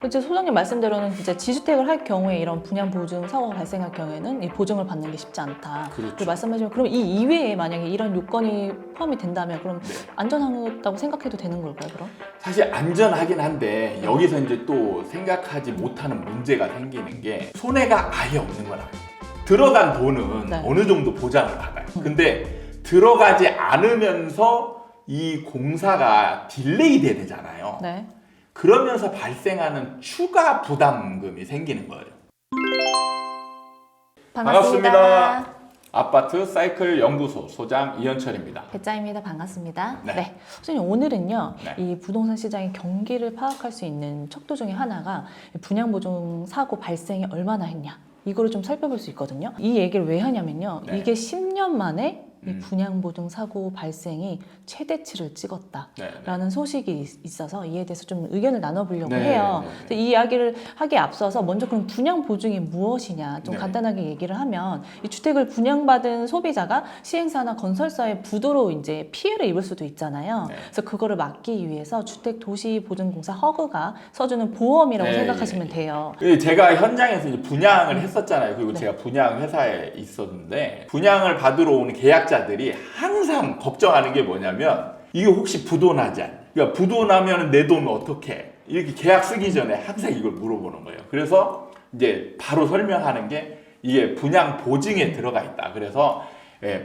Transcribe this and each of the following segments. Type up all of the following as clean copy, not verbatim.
그렇죠. 소장님 말씀대로는 진짜 지주택을 할 경우에 이런 분양 보증 사고가 발생할 경우에는 이 보증을 받는 게 쉽지 않다. 그렇죠. 그리고 말씀하시면 그럼 이 이외에 만약에 이런 요건이 포함이 된다면 그럼 네. 안전하다고 생각해도 되는 걸까요, 그럼? 사실 안전하긴 한데 여기서 이제 또 생각하지 못하는 문제가 생기는 게 손해가 아예 없는 건 아니에요. 들어간 돈은 네. 어느 정도 보장을 받아요. 근데 들어가지 않으면서 이 공사가 딜레이 되잖아요. 네. 그러면서 발생하는 추가 부담금이 생기는 거예요. 반갑습니다. 아파트 사이클 연구소 소장 이현철입니다. 배짜입니다. 반갑습니다. 네. 네. 선생님 오늘은요. 네. 이 부동산 시장의 경기를 파악할 수 있는 척도 중에 하나가 분양보증 사고 발생이 얼마나 했냐. 이거를 좀 살펴볼 수 있거든요. 이 얘기를 왜 하냐면요. 네. 이게 10년 만에 이 분양보증 사고 발생이 최대치를 찍었다라는 네. 소식이 있어서 이에 대해서 좀 의견을 나눠보려고 네. 해요. 네. 그래서 이 이야기를 하기에 앞서서 먼저 그럼 분양보증이 무엇이냐 좀 네. 간단하게 얘기를 하면 이 주택을 분양받은 소비자가 시행사나 건설사의 부도로 이제 피해를 입을 수도 있잖아요. 네. 그래서 그거를 막기 위해서 주택도시보증공사 허그가 써주는 보험이라고 네. 생각하시면 돼요. 제가 현장에서 이제 분양을 했었잖아요. 그리고 네. 제가 분양 회사에 있었는데 분양을 받으러 오는 계약자들이 항상 걱정하는 게 뭐냐면 이게 혹시 부도 나지 않냐. 그러니까 부도 나면 내 돈 어떻게? 이렇게 계약 쓰기 전에 항상 이걸 물어보는 거예요. 그래서 이제 바로 설명하는 게 이게 분양 보증에 들어가 있다. 그래서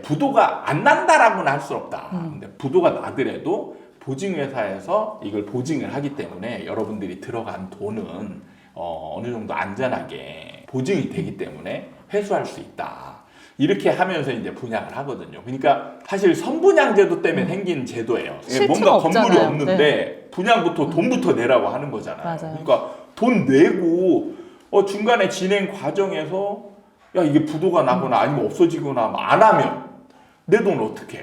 부도가 안 난다라고는 할 수 없다. 근데 부도가 나더라도 보증회사에서 이걸 보증을 하기 때문에 여러분들이 들어간 돈은 어느 정도 안전하게 보증이 되기 때문에 회수할 수 있다. 이렇게 하면서 이제 분양을 하거든요. 그러니까 사실 선분양제도 때문에 생긴 제도예요. 뭔가 건물이 없잖아요. 없는데 네. 분양부터 돈부터 내라고 하는 거잖아요. 맞아요. 그러니까 돈 내고 중간에 진행 과정에서 야 이게 부도가 나거나 아니면 없어지거나 안 하면 내 돈 어떻게 해?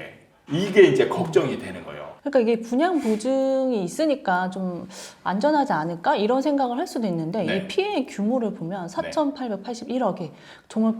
이게 이제 걱정이 되는 거예요. 그러니까 이게 분양 보증이 있으니까 좀 안전하지 않을까 이런 생각을 할 수도 있는데 네. 이 피해의 규모를 보면 4,881억이 정말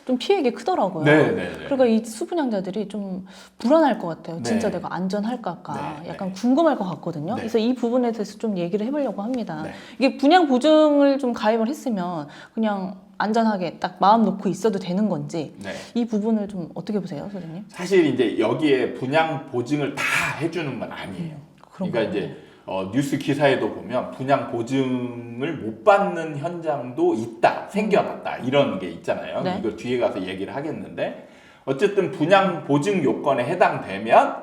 좀 피해가 크더라고요. 네, 네, 네. 그러니까 이 수분양자들이 좀 불안할 것 같아요. 네. 진짜 내가 안전할까 네, 약간 궁금할 것 같거든요. 네. 그래서 이 부분에 대해서 좀 얘기를 해보려고 합니다. 네. 이게 분양 보증을 좀 가입을 했으면 그냥 안전하게 딱 마음 놓고 있어도 되는 건지 네. 이 부분을 좀 어떻게 보세요, 소장님? 사실 이제 여기에 분양 보증을 다 해주는 건 아니에요. 그러니까 이제 뉴스 기사에도 보면 분양 보증을 못 받는 현장도 있다, 생겨났다 이런 게 있잖아요. 네. 이걸 뒤에 가서 얘기를 하겠는데 어쨌든 분양 보증 요건에 해당되면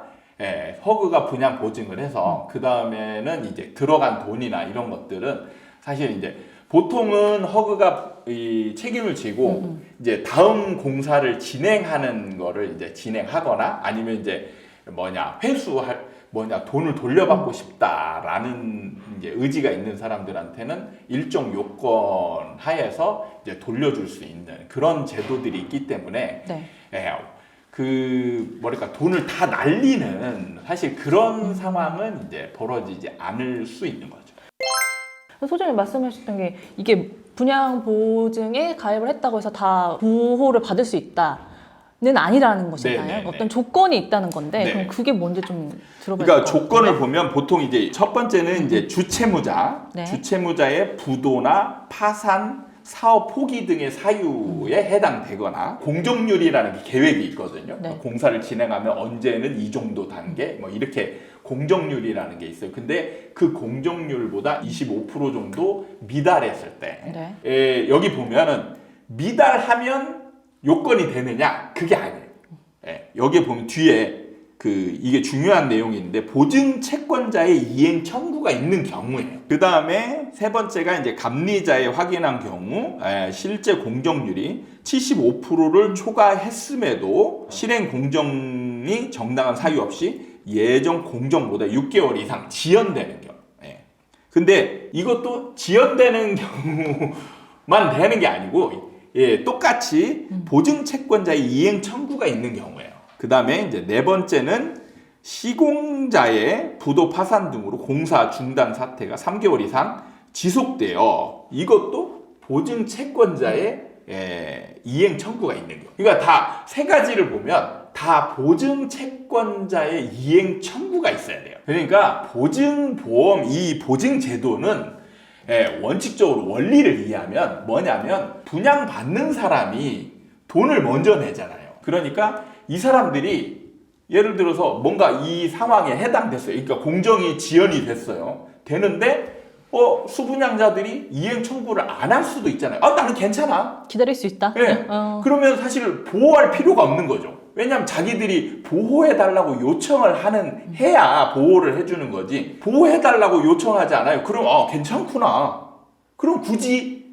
허그가 분양 보증을 해서 그 다음에는 이제 들어간 돈이나 이런 것들은 사실 이제 보통은 허그가 이 책임을 지고 이제 다음 공사를 진행하는 거를 이제 진행하거나 아니면 이제 돈을 돌려받고 싶다라는 이제 의지가 있는 사람들한테는 일정 요건 하에서 이제 돌려줄 수 있는 그런 제도들이 있기 때문에 네. 돈을 다 날리는 사실 그런 상황은 이제 벌어지지 않을 수 있는 거죠. 소장님 말씀하셨던 게 이게 분양 보증에 가입을 했다고 해서 다 보호를 받을 수 있다는 아니라는 것이잖아요. 네, 네, 어떤 네. 조건이 있다는 건데 네. 그럼 그게 뭔지 좀 들어봐야 그러니까 될것 조건을 같은데? 보면 보통 이제 첫 번째는 이제 주채무자, 네. 주채무자의 부도나 파산, 사업 포기 등의 사유에 해당되거나 공정률이라는 게 계획이 있거든요. 네. 공사를 진행하면 언제는 이 정도 단계 뭐 이렇게 공정률이라는 게 있어요. 근데 그 공정률보다 25% 정도 미달했을 때 여기 보면은 미달하면 요건이 되느냐? 그게 아니에요. 여기 보면 뒤에 이게 중요한 내용이 있는데 보증 채권자의 이행 청구가 있는 경우예요. 그 다음에 세 번째가 이제 감리자의 확인한 경우 실제 공정률이 75%를 초과했음에도 실행 공정이 정당한 사유 없이 예정 공정보다 6개월 이상 지연되는 경우. 근데 이것도 지연되는 경우만 되는 게 아니고 똑같이 보증 채권자의 이행 청구가 있는 경우예요. 그 다음에 이제 네 번째는 시공자의 부도 파산 등으로 공사 중단 사태가 3개월 이상 지속되어 이것도 보증 채권자의 이행 청구가 있는 경우. 그러니까 다 세 가지를 보면 다 보증 채권자의 이행 청구가 있어야 돼요. 그러니까 보증보험 이 보증 제도는 원칙적으로 원리를 이해하면 뭐냐면 분양받는 사람이 돈을 먼저 내잖아요. 그러니까 이 사람들이 예를 들어서 뭔가 이 상황에 해당됐어요. 그러니까 공정이 지연이 됐어요. 되는데 수분양자들이 이행 청구를 안 할 수도 있잖아요. 나는 괜찮아. 기다릴 수 있다. 네. 그러면 사실 보호할 필요가 없는 거죠. 왜냐하면 자기들이 보호해달라고 요청을 해야 보호를 해주는 거지. 보호해달라고 요청하지 않아요. 그럼 괜찮구나. 그럼 굳이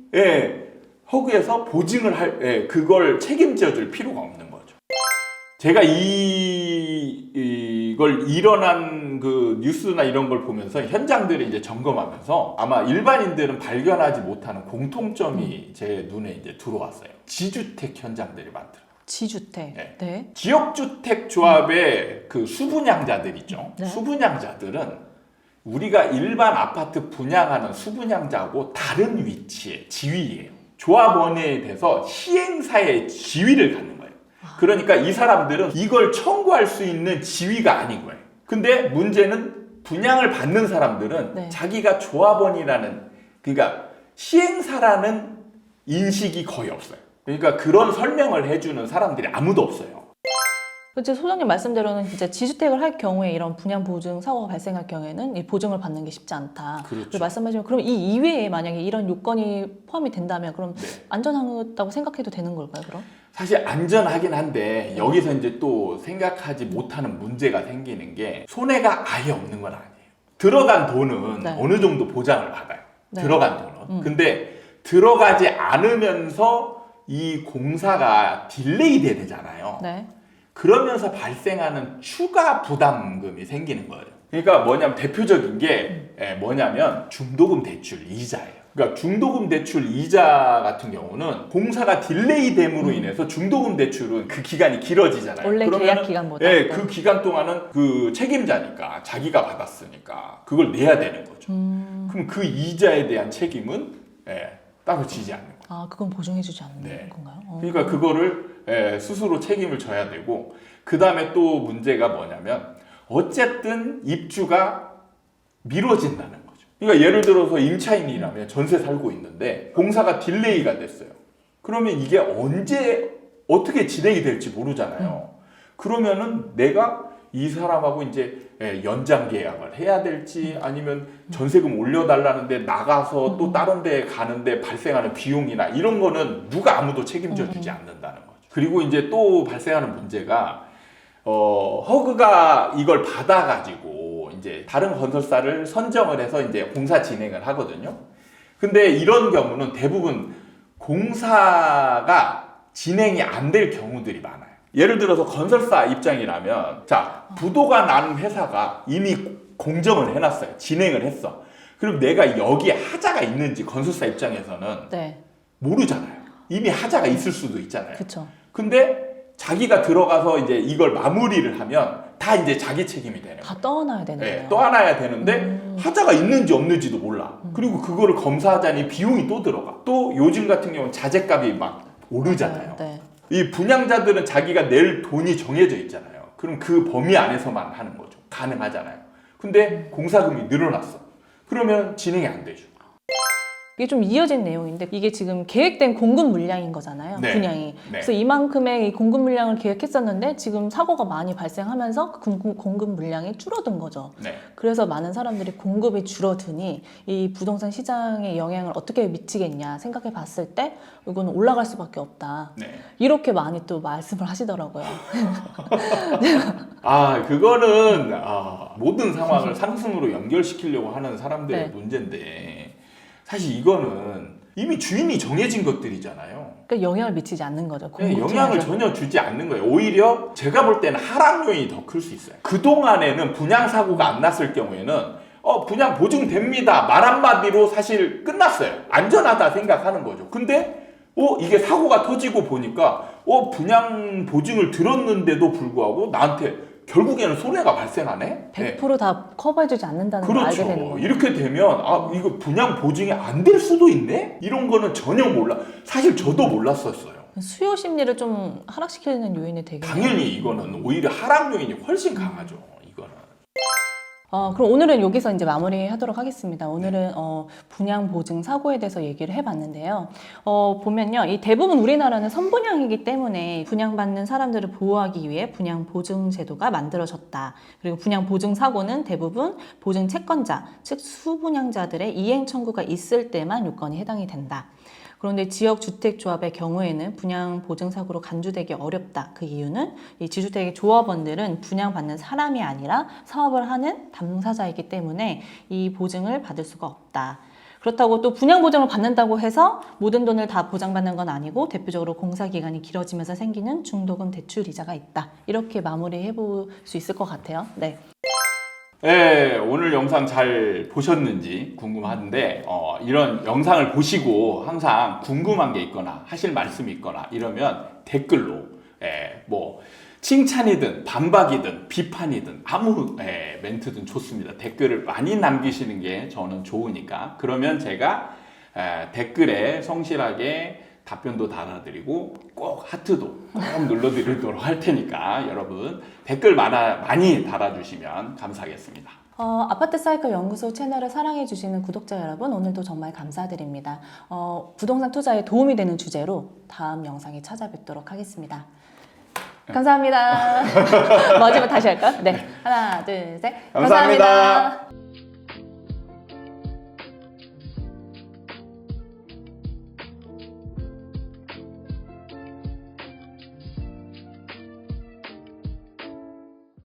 허그에서 보증을 그걸 책임져줄 필요가 없는 거죠. 제가 이걸 일어난 그 뉴스나 이런 걸 보면서 현장들을 이제 점검하면서 아마 일반인들은 발견하지 못하는 공통점이 제 눈에 이제 들어왔어요. 지주택 현장들이 많더라고요. 지주택. 네. 네. 지역주택 조합의 그 수분양자들 있죠. 네. 수분양자들은 우리가 일반 아파트 분양하는 수분양자하고 다른 위치의 지위예요. 조합원에 대해서 시행사의 지위를 갖는 거예요. 그러니까 이 사람들은 이걸 청구할 수 있는 지위가 아닌 거예요. 근데 문제는 분양을 받는 사람들은 네. 자기가 자기가 조합원이라는, 그러니까 시행사라는 인식이 거의 없어요. 그러니까 그런 설명을 해주는 사람들이 아무도 없어요. 그렇죠. 소장님 말씀대로는 진짜 지주택을 할 경우에 이런 분양 보증 사고가 발생할 경우에는 이 보증을 받는 게 쉽지 않다. 그렇죠. 말씀하시면 그럼 이 이외에 만약에 이런 요건이 포함이 된다면 그럼 네. 안전하다고 생각해도 되는 걸까요? 그럼? 사실 안전하긴 한데 여기서 이제 또 생각하지 못하는 문제가 생기는 게 손해가 아예 없는 건 아니에요. 들어간 돈은 네. 어느 정도 보장을 받아요. 네. 들어간 돈은. 근데 들어가지 않으면서 이 공사가 딜레이 되잖아요. 네. 그러면서 발생하는 추가 부담금이 생기는 거예요. 그러니까 뭐냐면 대표적인 게 뭐냐면 중도금 대출 이자예요. 그러니까 중도금 대출 이자 같은 경우는 공사가 딜레이 됨으로 인해서 중도금 대출은 그 기간이 길어지잖아요. 원래 계약 기간보다. 네, 그 기간 동안은 그 책임자니까 자기가 받았으니까 그걸 내야 되는 거죠. 그럼 그 이자에 대한 책임은 따로 지지 않는 거예요. 아, 그건 보증해주지 않는 네. 건가요? 그러니까 그거를 스스로 책임을 져야 되고, 그 다음에 또 문제가 뭐냐면 어쨌든 입주가 미뤄진다는 거죠. 그러니까 예를 들어서 임차인이라면 전세 살고 있는데 공사가 딜레이가 됐어요. 그러면 이게 언제 어떻게 진행이 될지 모르잖아요. 그러면은 내가 이 사람하고 이제 연장 계약을 해야 될지 아니면 전세금 올려달라는데 나가서 또 다른 데 가는데 발생하는 비용이나 이런 거는 누가 아무도 책임져 주지 않는다는 거죠. 그리고 이제 또 발생하는 문제가 허그가 이걸 받아가지고 이제 다른 건설사를 선정을 해서 이제 공사 진행을 하거든요. 근데 이런 경우는 대부분 공사가 진행이 안 될 경우들이 많아요. 예를 들어서 건설사 입장이라면, 자, 부도가 난 회사가 이미 공정을 해놨어요. 진행을 했어. 그럼 내가 여기에 하자가 있는지 건설사 입장에서는 네. 모르잖아요. 이미 하자가 있을 수도 있잖아요. 그렇죠. 근데 자기가 들어가서 이제 이걸 마무리를 하면 다 이제 자기 책임이 되는 거예요. 다 떠나야 되는 거예요. 떠안아야 되는데 하자가 있는지 없는지도 몰라. 그리고 그거를 검사하자니 비용이 또 들어가. 또 요즘 같은 경우는 자재값이 막 오르잖아요. 네. 이 분양자들은 자기가 낼 돈이 정해져 있잖아요. 그럼 그 범위 안에서만 하는 거죠. 가능하잖아요. 근데 공사금이 늘어났어. 그러면 진행이 안 되죠. 이게 좀 이어진 내용인데 이게 지금 계획된 공급 물량인 거잖아요. 네. 분양이. 네. 그래서 이만큼의 이 공급 물량을 계획했었는데 지금 사고가 많이 발생하면서 그 공급 물량이 줄어든 거죠. 네. 그래서 많은 사람들이 공급이 줄어드니 이 부동산 시장에 영향을 어떻게 미치겠냐 생각해 봤을 때 이거는 올라갈 수밖에 없다. 네. 이렇게 많이 또 말씀을 하시더라고요. 그거는 모든 상황을 상승으로 연결시키려고 하는 사람들의 네. 문제인데 사실 이거는 이미 주인이 정해진 것들이잖아요. 그러니까 영향을 미치지 않는 거죠. 네, 공급 영향을 중에서. 전혀 주지 않는 거예요. 오히려 제가 볼 때는 하락 요인이 더 클 수 있어요. 그동안에는 분양 사고가 안 났을 경우에는 분양 보증됩니다. 말 한마디로 사실 끝났어요. 안전하다 생각하는 거죠. 근데 이게 사고가 터지고 보니까 분양 보증을 들었는데도 불구하고 나한테 결국에는 손해가 발생하네? 100% 다 커버해주지 않는다는 걸 알게 되는 그렇죠. 거예요. 이렇게 되면 이거 분양 보증이 안 될 수도 있네? 이런 거는 전혀 몰라. 사실 저도 몰랐었어요. 수요 심리를 좀 하락시키는 요인이 되게 당연히 이거는 오히려 하락 요인이 훨씬 강하죠. 이거는. 그럼 오늘은 여기서 이제 마무리하도록 하겠습니다. 오늘은 분양 보증 사고에 대해서 얘기를 해봤는데요. 보면요, 이 대부분 우리나라는 선분양이기 때문에 분양받는 사람들을 보호하기 위해 분양 보증 제도가 만들어졌다. 그리고 분양 보증 사고는 대부분 보증 채권자, 즉 수분양자들의 이행 청구가 있을 때만 요건이 해당이 된다. 그런데 지역주택조합의 경우에는 분양 보증사고로 간주되기 어렵다. 그 이유는 이 지주택의 조합원들은 분양받는 사람이 아니라 사업을 하는 당사자이기 때문에 이 보증을 받을 수가 없다. 그렇다고 또 분양보증을 받는다고 해서 모든 돈을 다 보장받는 건 아니고 대표적으로 공사기간이 길어지면서 생기는 중도금 대출 이자가 있다. 이렇게 마무리해 볼 수 있을 것 같아요. 네. 네, 오늘 영상 잘 보셨는지 궁금한데 이런 영상을 보시고 항상 궁금한 게 있거나 하실 말씀이 있거나 이러면 댓글로 뭐 칭찬이든 반박이든 비판이든 아무 멘트든 좋습니다. 댓글을 많이 남기시는 게 저는 좋으니까 그러면 제가 댓글에 성실하게 답변도 달아드리고 꼭 하트도 꼭 눌러드리도록 할 테니까 여러분 댓글 많이 달아주시면 감사하겠습니다. 아파트 사이클 연구소 채널을 사랑해주시는 구독자 여러분, 오늘도 정말 감사드립니다. 부동산 투자에 도움이 되는 주제로 다음 영상에 찾아뵙도록 하겠습니다. 감사합니다. 마지막 다시 할까요? 네. 하나, 둘, 셋. 감사합니다.